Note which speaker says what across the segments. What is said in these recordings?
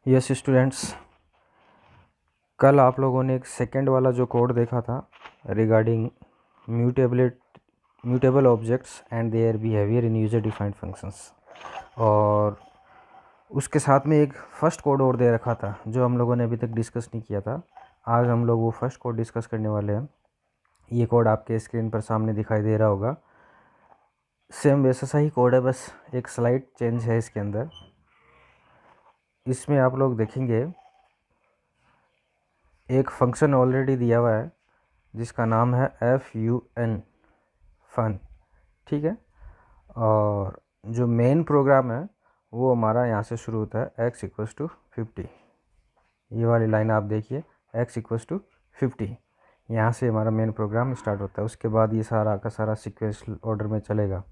Speaker 1: Yes students, कल आप लोगों ने एक सेकंड वाला जो कोड देखा था regarding mutable objects and their behaviour in user defined functions, और उसके साथ में एक फर्स्ट कोड और दे रखा था जो हम लोगों ने अभी तक डिस्कस नहीं किया था। आज हम लोग वो फर्स्ट कोड डिस्कस करने वाले हैं। ये कोड आपके स्क्रीन पर सामने दिखाई दे रहा होगा। सेम वैसा सा ही कोड है, बस एक स्लाइड चेंज है इसके अंदर। इसमें आप लोग देखेंगे एक फंक्शन ऑलरेडी दिया हुआ है जिसका नाम है FUN फन, ठीक है। और जो मेन प्रोग्राम है वो हमारा यहाँ से शुरू होता है x = 50। ये वाली लाइन आप देखिए, x = 50, यहाँ से हमारा मेन प्रोग्राम स्टार्ट होता है। उसके बाद ये सारा का सारा सीक्वेंस ऑर्डर में चलेगा,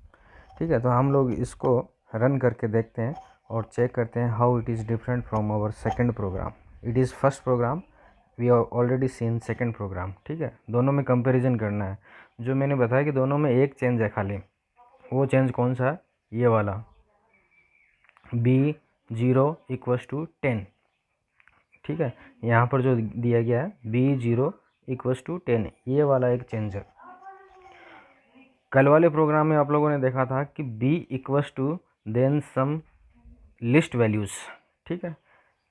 Speaker 1: ठीक है। तो हम लोग इसको रन करके देखते हैं और चेक करते हैं how it is different from our second program. It is first program, we are already seen second program, ठीक है। दोनों में कंपैरिजन करना है। जो मैंने बताया कि दोनों में एक चेंज है खाली, वो चेंज कौन सा है? ये वाला B0 = 10, ठीक है। यहाँ पर जो दिया गया है B0 = 10, ये वाला एक चेंज है। कल वाले प्रोग्राम में आप लोगों ने देखा था कि B then some list values, ठीक है।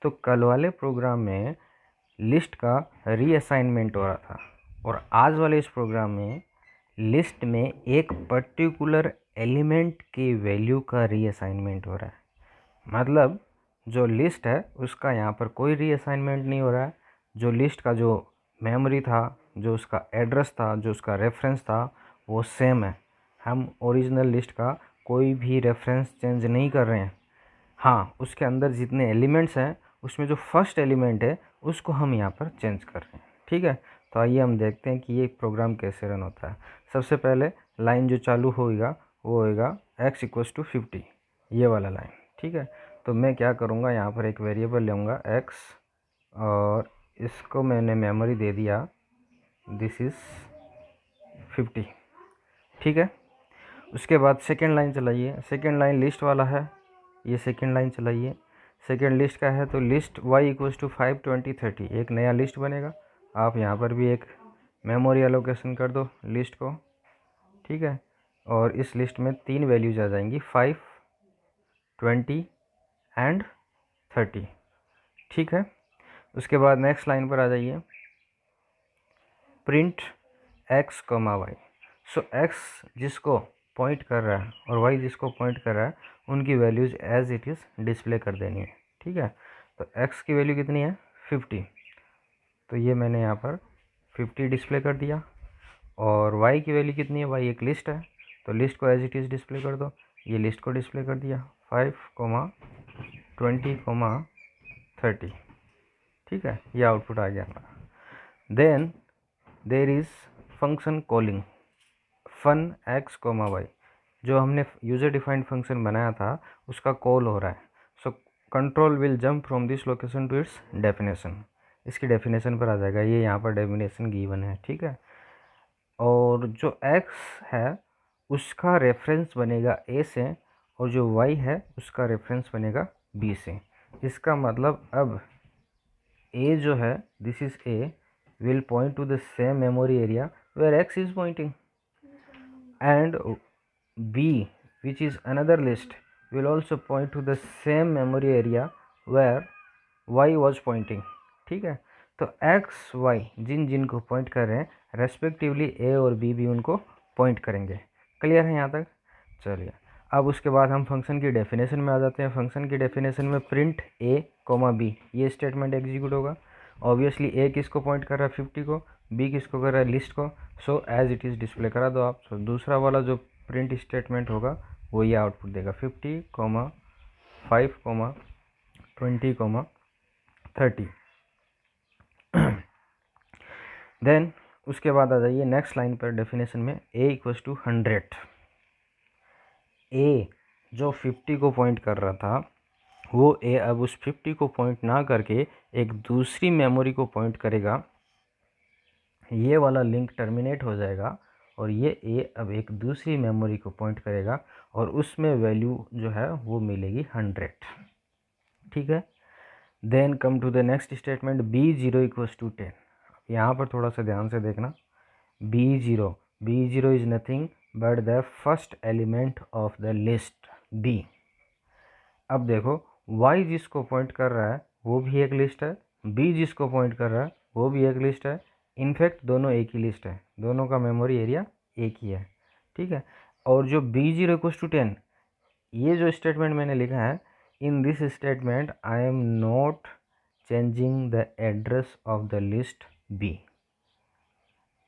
Speaker 1: तो कल वाले प्रोग्राम में लिस्ट का रीअसाइनमेंट हो रहा था, और आज वाले इस प्रोग्राम में लिस्ट में एक पर्टिकुलर एलिमेंट की वैल्यू का रीअसाइनमेंट हो रहा है। मतलब जो लिस्ट है उसका यहाँ पर कोई रीअसाइनमेंट नहीं हो रहा है। जो लिस्ट का जो मेमोरी था, जो उसका एड्रेस था, जो उसका रेफरेंस था, वो सेम है। हम ओरिजिनल लिस्ट का कोई भी रेफरेंस चेंज नहीं कर रहे हैं। हाँ, उसके अंदर जितने एलिमेंट्स हैं उसमें जो फर्स्ट एलिमेंट है उसको हम यहाँ पर चेंज कर रहे हैं, ठीक है। तो आइए हम देखते हैं कि ये प्रोग्राम कैसे रन होता है। सबसे पहले लाइन जो चालू होगा वो होगा x = 50, ये वाला लाइन, ठीक है। तो मैं क्या करूँगा, यहाँ पर एक वेरिएबल लूँगा x, और इसको मैंने मेमोरी दे दिया दिस इज़ 50, ठीक है। उसके बाद सेकेंड लाइन चलाइए। सेकेंड लाइन लिस्ट वाला है, ये सेकेंड लाइन चलाइए। सेकेंड लिस्ट का है तो लिस्ट y = 5, 20, 30, एक नया लिस्ट बनेगा। आप यहाँ पर भी एक मेमोरी एलोकेशन कर दो लिस्ट को, ठीक है। और इस लिस्ट में 3 वैल्यूज आ जाएंगी, 5, 20 एंड 30, ठीक है। उसके बाद नेक्स्ट लाइन पर आ जाइए, प्रिंट x, y। सो x जिसको पॉइंट कर रहा है और y जिसको पॉइंट कर रहा है उनकी values as it is display कर देनी है, ठीक है। तो x की वैल्यू कितनी है? 50, तो ये मैंने यहाँ पर 50 डिस्प्ले कर दिया। और y की वैल्यू कितनी है? y एक लिस्ट है, तो लिस्ट को एज इट इज़ डिस्प्ले कर दो। ये लिस्ट को डिस्प्ले कर दिया, 5, 20, 30, ठीक है। ये आउटपुट आ गया हमारा। Then there is function calling fun x, y। जो हमने यूज़र डिफाइंड फंक्शन बनाया था उसका कॉल हो रहा है। So control will jump from this location to its definition, इसकी डेफिनेशन पर आ जाएगा। ये यहाँ पर डेफिनेशन गिवन है, ठीक है। और जो x है उसका रेफरेंस बनेगा a से, और जो y है उसका रेफरेंस बनेगा b से। इसका मतलब अब a जो है, this is a, will point to the same memory area where x is pointing, and b, which is another list, will also point to the same memory area where y was pointing, ठीक है। तो x, y जिन जिन को point कर रहे हैं respectively a और b भी उनको पॉइंट करेंगे। क्लियर है यहाँ तक? चलिए, अब उसके बाद हम फंक्शन की डेफिनेशन में आ जाते हैं। फंक्शन की डेफिनेशन में प्रिंट a, b, ये स्टेटमेंट एग्जीक्यूट होगा। ऑब्वियसली a किसको पॉइंट कर रहा है? 50 को। b किसको कर रहा है? लिस्ट को। So as it is display करा दो आप। सो दूसरा वाला जो प्रिंट स्टेटमेंट होगा वो ये आउटपुट देगा, 50, 5, 20, 30। देन उसके बाद आ जाइए नेक्स्ट लाइन पर डेफिनेशन में, a = 100। a जो 50 को पॉइंट कर रहा था वो a अब उस 50 को पॉइंट ना करके एक दूसरी मेमोरी को पॉइंट करेगा। ये वाला लिंक टर्मिनेट हो जाएगा और ये a अब एक दूसरी मेमोरी को पॉइंट करेगा और उसमें वैल्यू जो है वो मिलेगी 100, ठीक है। Then come to the next statement B0 equals to 10। यहाँ पर थोड़ा सा ध्यान से देखना, B0 is nothing but the first element of the list B। अब देखो Y जिसको पॉइंट कर रहा है वो भी एक लिस्ट है, B जिसको पॉइंट कर रहा है वो भी एक लिस्ट है। इनफैक्ट दोनों एक ही लिस्ट है, दोनों का मेमोरी एरिया एक ही है, ठीक है। और जो B0 इक्वल्स टू 10, ये जो स्टेटमेंट मैंने लिखा है, in this statement I am not changing the address of the list B,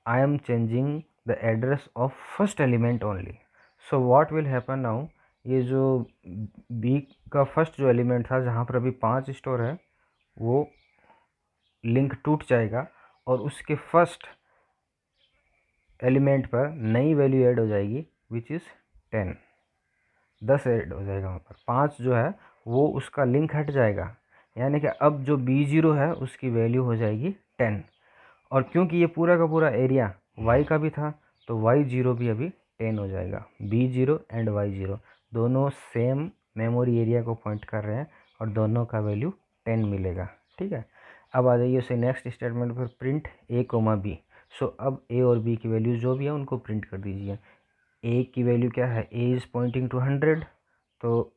Speaker 1: I am changing the address of first element only. So what will happen now, ये जो B का first जो element था जहाँ पर अभी 5 स्टोर है वो लिंक टूट जाएगा और उसके फर्स्ट एलिमेंट पर नई वैल्यू ऐड हो जाएगी विच इज़ 10 ऐड हो जाएगा। वहाँ पर 5 जो है वो उसका लिंक हट जाएगा, यानी कि अब जो B0 है उसकी वैल्यू हो जाएगी 10। और क्योंकि ये पूरा का पूरा एरिया Y का भी था तो Y0 भी अभी 10 हो जाएगा। B0 एंड Y0 दोनों सेम मेमोरी एरिया को पॉइंट कर रहे हैं और दोनों का वैल्यू 10 मिलेगा, ठीक है। अब आ जाइए उसे नेक्स्ट स्टेटमेंट पर, प्रिंट A, B। सो अब A और B की वैल्यू जो भी है उनको प्रिंट कर दीजिए। A की वैल्यू क्या है, A इज़ पॉइंटिंग टू 100, तो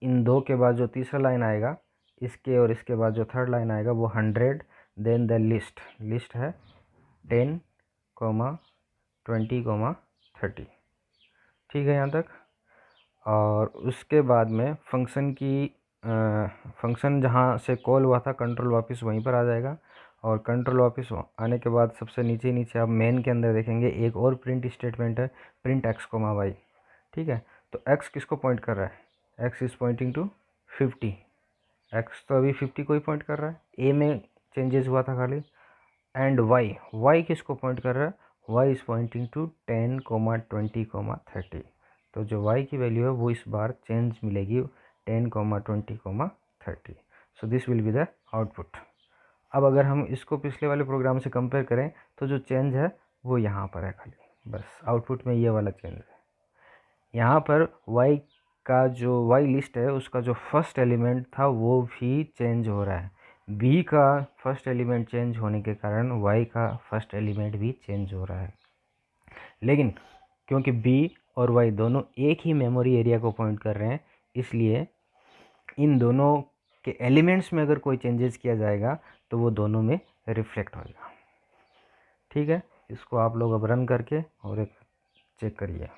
Speaker 1: इन दो के बाद जो तीसरा लाइन आएगा, इसके और इसके बाद जो थर्ड लाइन आएगा वो 100। देन द लिस्ट है 10, 20, 30, ठीक है यहाँ तक। और उसके बाद में फंक्शन जहाँ से कॉल हुआ था कंट्रोल वापस वहीं पर आ जाएगा। और कंट्रोल वापस आने के बाद सबसे नीचे आप मेन के अंदर देखेंगे एक और प्रिंट स्टेटमेंट है, प्रिंट x, y, ठीक है। तो x किसको पॉइंट कर रहा है, x is pointing to 50, x तो अभी 50 को ही पॉइंट कर रहा है, a में चेंजेस हुआ था खाली। एंड y किसको पॉइंट कर रहा है, y इज़ पॉइंटिंग टू 10, 20, 30। तो जो y की वैल्यू है वो इस बार चेंज मिलेगी 10, 20, 30। So this will be the output. अब अगर हम इसको पिछले वाले प्रोग्राम से कंपेयर करें तो जो चेंज है वो यहाँ पर है खाली, बस आउटपुट में ये वाला चेंज है। यहाँ पर y का जो y लिस्ट है उसका जो फर्स्ट एलिमेंट था वो भी चेंज हो रहा है। b का फर्स्ट एलिमेंट चेंज होने के कारण y का फर्स्ट एलिमेंट भी चेंज हो रहा है। लेकिन क्योंकि b और y दोनों एक ही मेमोरी एरिया को पॉइंट कर रहे हैं, इसलिए इन दोनों के एलिमेंट्स में अगर कोई चेंजेस किया जाएगा तो वो दोनों में रिफ्लेक्ट होगा, ठीक है। इसको आप लोग अब रन करके और एक चेक करिए।